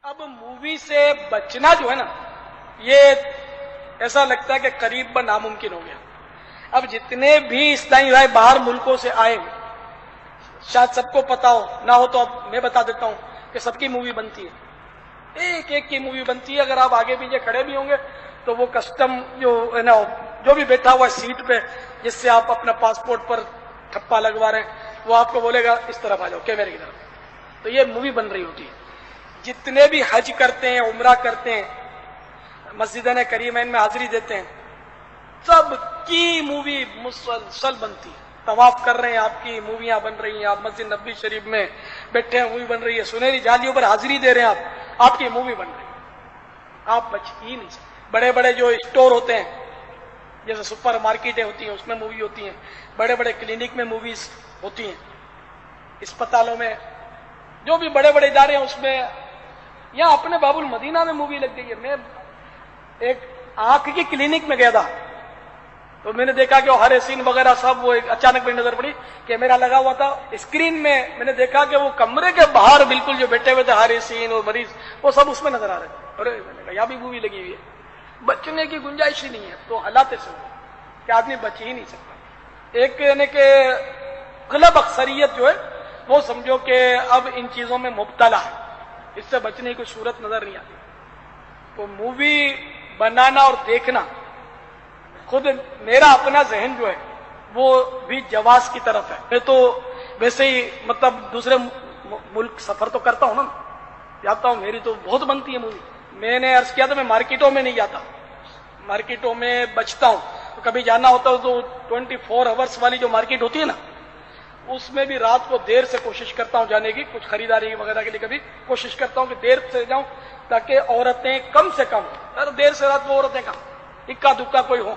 اب مووی سے بچنا جو ہے نا، یہ ایسا لگتا ہے کہ قریب ناممکن ہو گیا۔ اب جتنے بھی اسلامی بھائی باہر ملکوں سے آئے، شاید سب کو پتا ہو، نہ ہو تو اب میں بتا دیتا ہوں کہ سب کی مووی بنتی ہے، ایک ایک کی مووی بنتی ہے۔ اگر آپ آگے پیچھے کھڑے بھی ہوں گے تو وہ کسٹم جو ہے نا، جو بھی بیٹھا ہوا ہے سیٹ پہ، جس سے آپ اپنا پاسپورٹ پر ٹھپا لگوا رہے ہیں، وہ آپ کو بولے گا اس طرف آ جاؤ، کیمرے کی طرف۔ تو یہ مووی بن رہی ہوتی ہے۔ جتنے بھی حج کرتے ہیں، عمرہ کرتے ہیں، مسجدین کریمین میں حاضری دیتے ہیں، سب کی مووی مسلسل بنتی ہے۔ طواف کر رہے ہیں، آپ کی موویاں بن رہی ہیں۔ آپ مسجد نبوی شریف میں بیٹھے ہیں، مووی بن رہی ہے۔ سنہری جالیوں پر حاضری دے رہے ہیں، آپ کی مووی بن رہی ہے۔ آپ بچ ہی نہیں سکتے۔ بڑے بڑے جو اسٹور ہوتے ہیں، جیسے سپر مارکیٹیں ہوتی ہیں، اس میں مووی ہوتی ہیں۔ بڑے بڑے کلینک میں موویز ہوتی ہیں، اسپتالوں میں، جو بھی بڑے بڑے ادارے ہیں اس میں۔ یہاں اپنے باب المدینہ میں مووی لگ گئی ہے۔ میں ایک آنکھ کی کلینک میں گیا تھا، تو میں نے دیکھا کہ وہ ہر سین وغیرہ سب، وہ اچانک میں نظر پڑی، کیمرہ لگا ہوا تھا اسکرین میں نے دیکھا کہ وہ کمرے کے باہر بالکل جو بیٹھے ہوئے تھے ہر سین اور مریض، وہ سب اس میں نظر آ رہے تھے۔ ارے میں نے کہا یہاں بھی مووی لگی ہوئی ہے۔ بچنے کی گنجائش ہی نہیں ہے، تو حالات سے کہ آدمی بچ ہی نہیں سکتا۔ ایک یعنی کہ غلب اکثریت جو ہے وہ سمجھو کہ اب ان چیزوں میں مبتلا ہے، اس سے بچنے کی کوئی صورت نظر نہیں آتی۔ تو مووی بنانا اور دیکھنا، خود میرا اپنا ذہن جو ہے وہ بھی جواز کی طرف ہے۔ میں تو ویسے ہی مطلب دوسرے ملک سفر تو کرتا ہوں نا، جاتا ہوں، میری تو بہت بنتی ہے مووی۔ میں نے عرض کیا تھا میں مارکیٹوں میں نہیں جاتا، مارکیٹوں میں بچتا ہوں۔ تو کبھی جانا ہوتا ہے تو 24 آورس والی جو مارکیٹ ہوتی ہے نا، اس میں بھی رات کو دیر سے کوشش کرتا ہوں جانے کی، کچھ خریداری وغیرہ کے لیے کبھی کوشش کرتا ہوں کہ دیر سے جاؤں تاکہ عورتیں کم سے کم، دیر سے رات کو عورتیں کم، اکا دکا کوئی ہو۔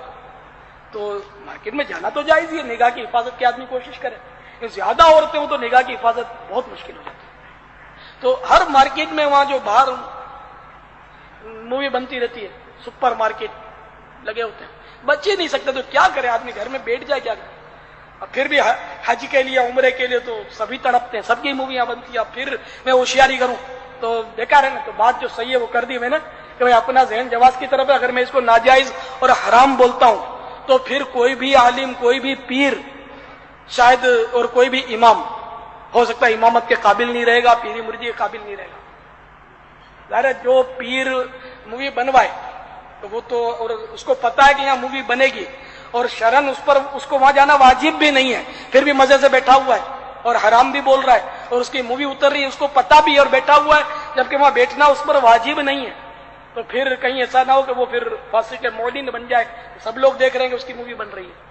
تو مارکیٹ میں جانا تو جائز ہی ہے، نگاہ کی حفاظت کی آدمی کوشش کرے۔ زیادہ عورتیں ہوں تو نگاہ کی حفاظت بہت مشکل ہو جاتی ہے۔ تو ہر مارکیٹ میں وہاں جو باہر مووی بنتی رہتی ہے، سپر مارکیٹ لگے ہوتے ہیں، بچ ہی نہیں سکتے۔ تو کیا کرے آدمی، گھر میں بیٹھ جائے کیا کرے؟ اب پھر بھی حج کے لیے، عمرے کے لیے تو سبھی تڑپتے ہیں، سب کی موویاں بنتی ہیں۔ اب پھر میں ہوشیاری کروں تو بیکار ہے نا۔ تو بات جو صحیح ہے وہ کر دی میں نے کہ میں اپنا ذہن جواز کی طرف ہے۔ اگر میں اس کو ناجائز اور حرام بولتا ہوں تو پھر کوئی بھی عالم، کوئی بھی پیر شاید، اور کوئی بھی امام ہو سکتا ہے امامت کے قابل نہیں رہے گا، پیری مرجی کے قابل نہیں رہے گا۔ ظاہر ہے جو پیر مووی بنوائے تو وہ تو، اور اس کو پتا ہے کہ یہاں مووی بنے گی، اور شرن اس کو وہاں جانا واجب بھی نہیں ہے، پھر بھی مزے سے بیٹھا ہوا ہے اور حرام بھی بول رہا ہے، اور اس کی مووی اتر رہی ہے، اس کو پتا بھی ہے اور بیٹھا ہوا ہے، جبکہ وہاں بیٹھنا اس پر واجب نہیں ہے۔ تو پھر کہیں ایسا نہ ہو کہ وہ پھر فاسق معلن بن جائے، سب لوگ دیکھ رہے ہیں کہ اس کی مووی بن رہی ہے،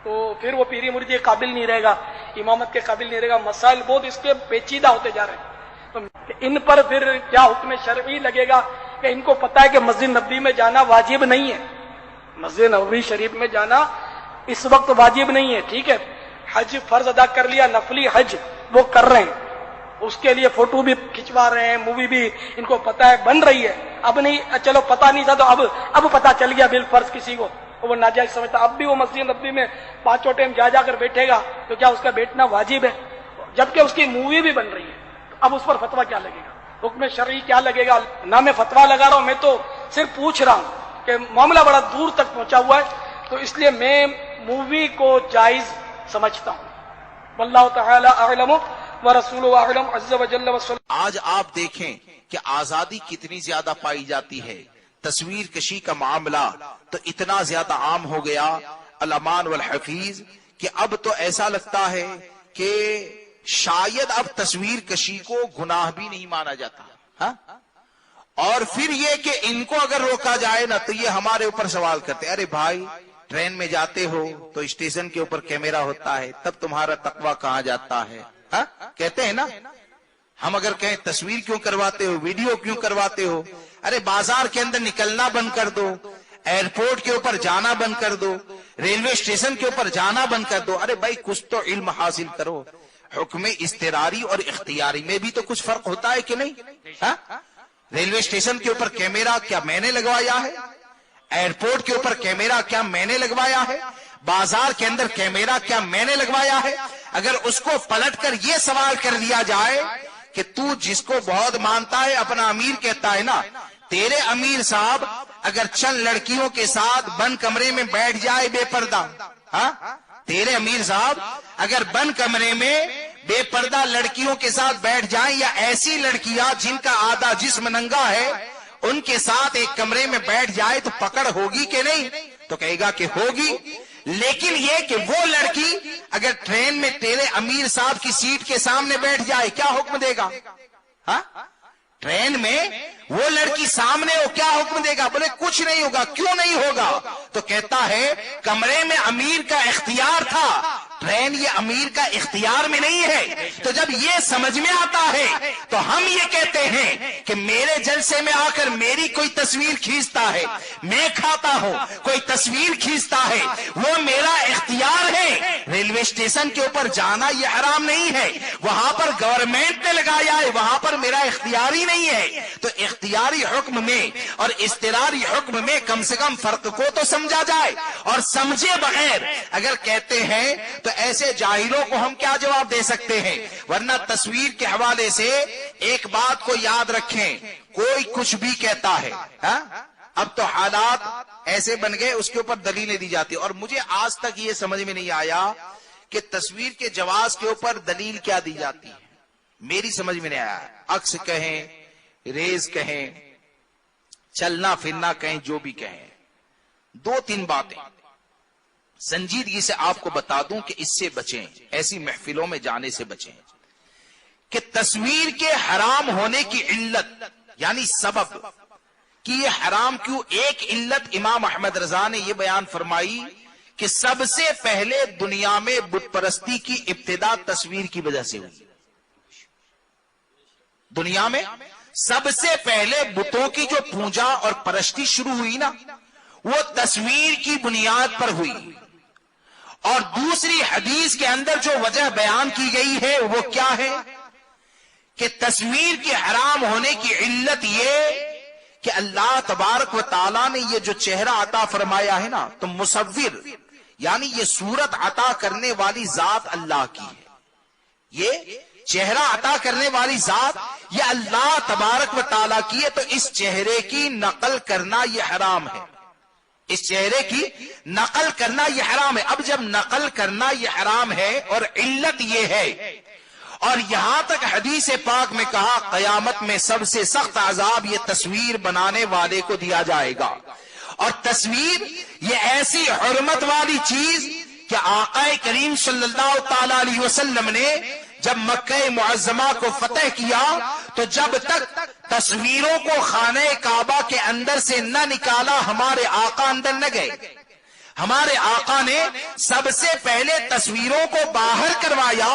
تو پھر وہ پیری مرجی کے قابل نہیں رہے گا، امامت کے قابل نہیں رہے گا۔ مسائل بہت اس کے پیچیدہ ہوتے جا رہے ہیں۔ تو ان پر پھر کیا حکم شرعی لگے گا کہ ان کو پتا ہے کہ مسجد نبوی میں جانا واجب نہیں ہے، مسجد نبوی شریف میں جانا اس وقت واجب نہیں ہے، ٹھیک ہے، حج فرض ادا کر لیا، نفلی حج وہ کر رہے ہیں، اس کے لیے فوٹو بھی کھنچوا رہے ہیں، مووی بھی ان کو پتا ہے بن رہی ہے۔ اب نہیں، چلو پتا نہیں تھا تو اب پتا چل گیا بالفرض کسی کو، وہ ناجائز سمجھتا، اب بھی وہ مسجد نبوی میں 5 ٹائم جا کر بیٹھے گا تو کیا اس کا بیٹھنا واجب ہے؟ جبکہ اس کی مووی بھی بن رہی ہے۔ اب اس پر فتویٰ کیا لگے گا، حکم شرعی کیا لگے گا؟ نہ میں فتویٰ لگا رہا ہوں، میں تو صرف پوچھ رہا ہوں کہ معاملہ بڑا دور تک پہنچا ہوا ہے، تو اس لیے میں مووی کو جائز سمجھتا ہوں۔ واللہ تعالی اعلم ورسولہ اعلم عز وجل وصلی۔ آج آپ دیکھیں کہ آزادی کتنی زیادہ پائی جاتی ہے، تصویر کشی کا معاملہ تو اتنا زیادہ عام ہو گیا، الامان والحفیظ، کہ اب تو ایسا لگتا ہے کہ شاید اب تصویر کشی کو گناہ بھی نہیں مانا جاتا۔ ہاں، اور پھر یہ کہ ان کو اگر روکا جائے نا تو یہ ہمارے اوپر سوال کرتے، ارے بھائی ٹرین میں جاتے ہو تو اسٹیشن کے اوپر کیمرہ ہوتا ہے، تب تمہارا تقویٰ کہاں جاتا ہے؟ ہاں کہتے ہیں نا، ہم اگر کہیں تصویر کیوں کرواتے ہو، ویڈیو کیوں کرواتے ہو؟ ارے بازار کے اندر نکلنا بند کر دو، ایئرپورٹ کے اوپر جانا بند کر دو، ریلوے اسٹیشن کے اوپر جانا بند کر دو۔ ارے بھائی کچھ تو علم حاصل کرو، حکم اضطراری اور اختیاری میں بھی تو کچھ فرق ہوتا ہے کہ نہیں؟ ہاں، ریلوے اسٹیشن کے اوپر کیمرہ کیا میں نے لگوایا ہے؟ ایئرپورٹ کے اوپر کیمرہ کیا میں نے لگوایا ہے؟ بازار کے اندر کیمرہ کیا میں نے لگوایا ہے؟ اگر اس کو پلٹ کر یہ سوال کر دیا جائے کہ تو جس کو بہت مانتا ہے اپنا امیر کہتا ہے نا، تیرے امیر صاحب اگر چند لڑکیوں کے ساتھ بند کمرے میں بیٹھ جائے بے پردہ، ہاں تیرے امیر صاحب اگر بند کمرے میں بے پردہ لڑکیوں کے ساتھ بیٹھ جائیں، یا ایسی لڑکیاں جن کا آدھا جسم ننگا ہے ان کے ساتھ ایک کمرے میں بیٹھ جائے تو پکڑ ہوگی کہ نہیں؟ تو کہے گا کہ ہوگی۔ لیکن یہ کہ وہ لڑکی اگر ٹرین میں تیرے امیر صاحب کی سیٹ کے سامنے بیٹھ جائے، کیا حکم دے گا؟ ہاں ٹرین میں وہ لڑکی سامنے ہو، کیا حکم دے گا؟ بولے کچھ نہیں ہوگا۔ کیوں نہیں ہوگا؟ تو کہتا ہے کمرے میں امیر کا اختیار تھا، ٹرین یہ امیر کا اختیار میں نہیں ہے۔ تو جب یہ سمجھ میں آتا ہے تو ہم یہ کہتے ہیں کہ میرے جلسے میں آ کر میری کوئی تصویر کھینچتا ہے، میں کھاتا ہوں، کوئی تصویر کھینچتا ہے، وہ میرا اختیار ہے۔ ریلوے اسٹیشن کے اوپر جانا یہ حرام نہیں ہے، وہاں پر گورنمنٹ نے لگایا ہے، وہاں پر میرا اختیار ہی نہیں ہے۔ تو اختیاری حکم میں اور اضطراری حکم میں کم سے کم فرق کو تو سمجھا جائے، اور سمجھے بغیر اگر کہتے ہیں تو ایسے جاہلوں کو ہم کیا جواب دے سکتے ہیں؟ ورنہ تصویر کے حوالے سے ایک بات کو یاد رکھیں، کوئی کچھ بھی کہتا ہے، اب تو حالات ایسے بن گئے اس کے اوپر دلیلیں دی جاتی، اور مجھے آج تک یہ سمجھ میں نہیں آیا کہ تصویر کے جواز کے اوپر دلیل کیا دی جاتی ہے، میری سمجھ میں نہیں آیا۔ عکس کہیں، ریز کہیں، چلنا پھرنا کہیں، جو بھی کہیں، دو تین باتیں سنجیدگی سے آپ کو بتا دوں کہ اس سے بچیں، ایسی محفلوں میں جانے سے بچیں کہ تصویر کے حرام ہونے کی علت یعنی سبب کہ یہ حرام کیوں، ایک علت امام احمد رضا نے یہ بیان فرمائی کہ سب سے پہلے دنیا میں بت پرستی کی ابتدا تصویر کی وجہ سے ہوئی۔ دنیا میں سب سے پہلے بتوں کی جو پوجا اور پرستی شروع ہوئی نا، وہ تصویر کی بنیاد پر ہوئی۔ اور دوسری حدیث کے اندر جو وجہ بیان کی گئی ہے وہ کیا ہے کہ تصویر کے حرام ہونے کی علت یہ کہ اللہ تبارک و تعالیٰ نے یہ جو چہرہ عطا فرمایا ہے نا، تو مصور یعنی یہ صورت عطا کرنے والی ذات اللہ کی ہے، یہ چہرہ عطا کرنے والی ذات یہ اللہ تبارک و تعالیٰ کی ہے، تو اس چہرے کی نقل کرنا یہ حرام ہے، اس چہرے کی نقل کرنا یہ حرام ہے۔ اب جب نقل کرنا یہ حرام ہے اور علت یہ ہے، اور یہاں تک حدیث پاک میں کہا قیامت میں سب سے سخت عذاب یہ تصویر بنانے والے کو دیا جائے گا، اور تصویر یہ ایسی حرمت والی چیز کہ آقا کریم صلی اللہ تعالی علیہ وسلم نے جب مکہ معظمہ کو فتح کیا تو جب تک تصویروں کو خانہ کعبہ کے اندر سے نہ نکالا ہمارے آقا اندر نہ گئے۔ ہمارے آقا نے سب سے پہلے تصویروں کو باہر کروایا،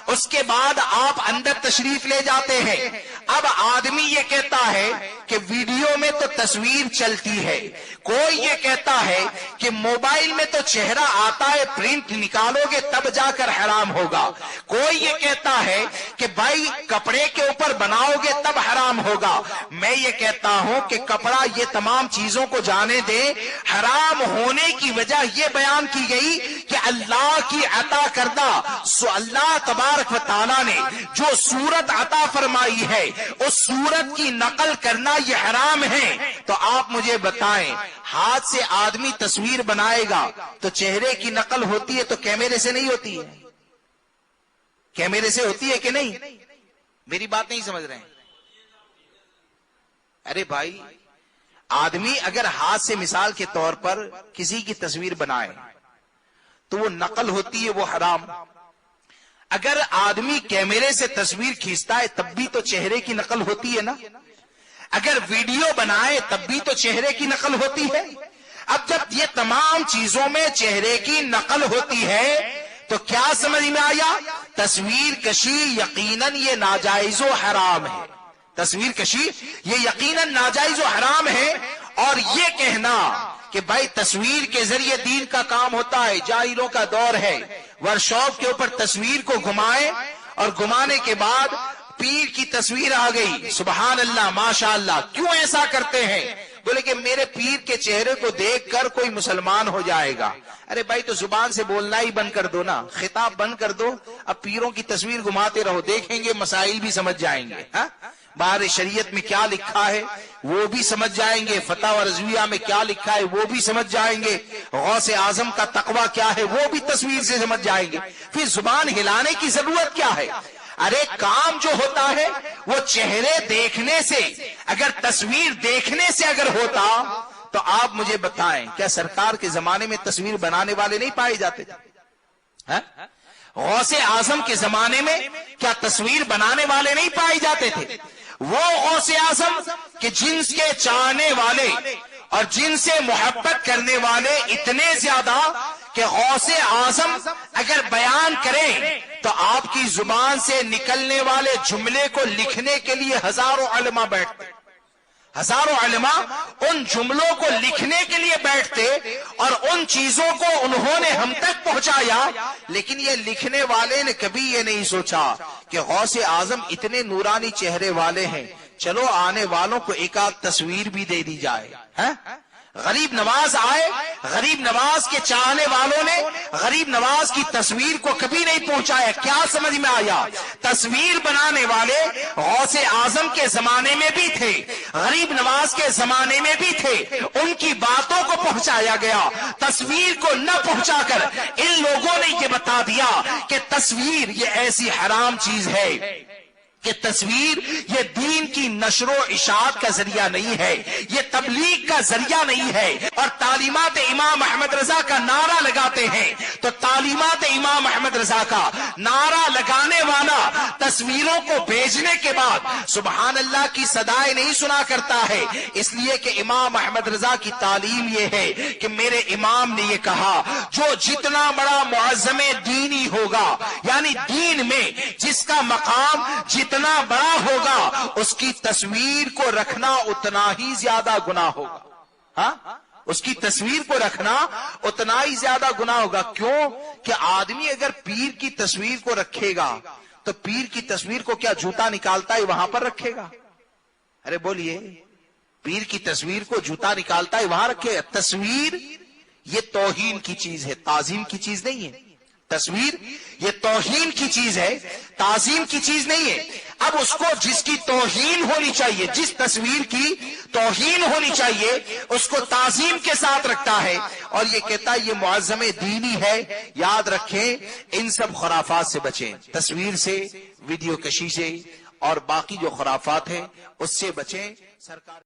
اس کے بعد آپ اندر تشریف لے جاتے ہیں۔ اب آدمی یہ کہتا ہے کہ ویڈیو میں تو تصویر چلتی ہے، کوئی یہ کہتا ہے کہ موبائل میں تو چہرہ آتا ہے، پرنٹ نکالو گے تب جا کر حرام ہوگا، کوئی یہ کہتا ہے کہ بھائی کپڑے کے اوپر بناؤ گے تب حرام ہوگا۔ میں یہ کہتا ہوں کہ کپڑا یہ تمام چیزوں کو جانے دے، حرام ہونے کی وجہ یہ بیان کی گئی کہ اللہ کی عطا کردہ اللہ تبارک و تعالیٰ نے جو صورت عطا فرمائی ہے اس صورت کی نقل کرنا یہ حرام ہے۔ تو آپ مجھے بتائیں، ہاتھ سے آدمی تصویر بنائے گا تو چہرے کی نقل ہوتی ہے تو کیمرے سے نہیں ہوتی ہے؟ کیمرے سے ہوتی ہے کہ نہیں؟ میری بات نہیں سمجھ رہے ہیں؟ ارے بھائی، آدمی اگر ہاتھ سے مثال کے طور پر کسی کی تصویر بنائے تو وہ نقل ہوتی ہے، وہ حرام۔ اگر آدمی کیمرے سے تصویر کھینچتا ہے تب بھی تو چہرے کی نقل ہوتی ہے نا، اگر ویڈیو بنائے تب بھی تو چہرے کی نقل ہوتی ہے۔ اب جب یہ تمام چیزوں میں چہرے کی نقل ہوتی ہے تو کیا سمجھ میں آیا؟ تصویر کشی یقیناً یہ ناجائز و حرام ہے، تصویر کشی یہ یقیناً ناجائز و حرام ہے۔ اور یہ کہنا کہ بھائی تصویر کے ذریعے دین کا کام ہوتا ہے، جاہلوں کا دور ہے، ورکشاپ کے اوپر تصویر کو گھمائے اور گھمانے کے بعد پیر کی تصویر آ گئی، سبحان اللہ ماشاء اللہ، کیوں ایسا کرتے ہیں؟ بولے کہ میرے پیر کے چہرے کو دیکھ کر کوئی مسلمان ہو جائے گا. ارے بھائی تو زبان سے بولنا ہی بند کر دو نا, خطاب بند کر دو, اب پیروں کی تصویر گھماتے رہو, دیکھیں گے مسائل بھی سمجھ جائیں گے. باہر شریعت میں کیا لکھا ہے وہ بھی سمجھ جائیں گے, فتاوی رضویہ میں کیا لکھا ہے وہ بھی سمجھ جائیں گے, غوث اعظم کا تقوی کیا ہے وہ بھی تصویر سے سمجھ جائیں گے. پھر زبان ہلانے کی ضرورت کیا ہے؟ ارے کام جو ہوتا ہے وہ چہرے دیکھنے سے, اگر تصویر دیکھنے سے اگر ہوتا تو آپ مجھے بتائیں کیا سرکار کے زمانے میں تصویر بنانے والے نہیں پائے جاتے؟ غوث اعظم کے زمانے میں کیا تصویر بنانے والے نہیں پائے جاتے تھے؟ وہ غوث اعظم کہ جن کے چاہنے والے اور جن سے محبت کرنے والے اتنے زیادہ کہ غوث اعظم اگر بیان کریں تو آپ کی زبان سے نکلنے والے جملے کو لکھنے کے لیے ہزاروں علماء بیٹھتے, ہزاروں علماء ان جملوں کو لکھنے کے لیے بیٹھتے, اور ان چیزوں کو انہوں نے ہم تک پہنچایا. لیکن یہ لکھنے والے نے کبھی یہ نہیں سوچا کہ غوث اعظم اتنے نورانی چہرے والے ہیں, چلو آنے والوں کو ایک آدھ تصویر بھی دے دی جائے. غریب نواز آئے, غریب نواز کے چاہنے والوں نے غریب نواز کی تصویر کو کبھی نہیں پہنچایا. کیا سمجھ میں آیا؟ تصویر بنانے والے غوث اعظم کے زمانے میں بھی تھے, غریب نواز کے زمانے میں بھی تھے, ان کی باتوں کو پہنچایا گیا. تصویر کو نہ پہنچا کر ان لوگوں نے یہ بتا دیا کہ تصویر یہ ایسی حرام چیز ہے کہ تصویر یہ دین کی نشر و اشاعت کا ذریعہ نہیں ہے, یہ تبلیغ کا ذریعہ نہیں ہے. اور تعلیمات امام احمد رضا کا نعرہ لگاتے ہیں تو تعلیمات امام احمد رضا کا نعرہ لگانے والا تصویروں کو بھیجنے کے بعد سبحان اللہ کی صدائیں نہیں سنا کرتا ہے, اس لیے کہ امام احمد رضا کی تعلیم یہ ہے کہ میرے امام نے یہ کہا جو جتنا بڑا معظم دینی ہوگا, یعنی دین میں جس کا مقام جتنا بڑا ہوگا اس کی تصویر کو رکھنا اتنا ہی زیادہ گناہ ہوگا. اس کی تصویر کو رکھنا اتنا ہی زیادہ گناہ ہوگا. کیوں کہ آدمی اگر پیر کی تصویر کو رکھے گا تو پیر کی تصویر کو کیا جوتا نکالتا ہے وہاں پر رکھے گا؟ ارے بولیے, پیر کی تصویر کو جوتا نکالتا ہے وہاں رکھے گا؟ تصویر یہ توہین کی چیز ہے, تعظیم کی چیز نہیں ہے. تصویر یہ توہین کی چیز ہے, تعظیم کی چیز نہیں ہے. اب اس کو جس کی توہین ہونی چاہیے, جس تصویر کی توہین ہونی چاہیے اس کو تعظیم کے ساتھ رکھتا ہے اور یہ کہتا ہے یہ معظم دینی ہے. یاد رکھیں ان سب خرافات سے بچیں, تصویر سے, ویڈیو کشی سے اور باقی جو خرافات ہیں اس سے بچیں. سرکار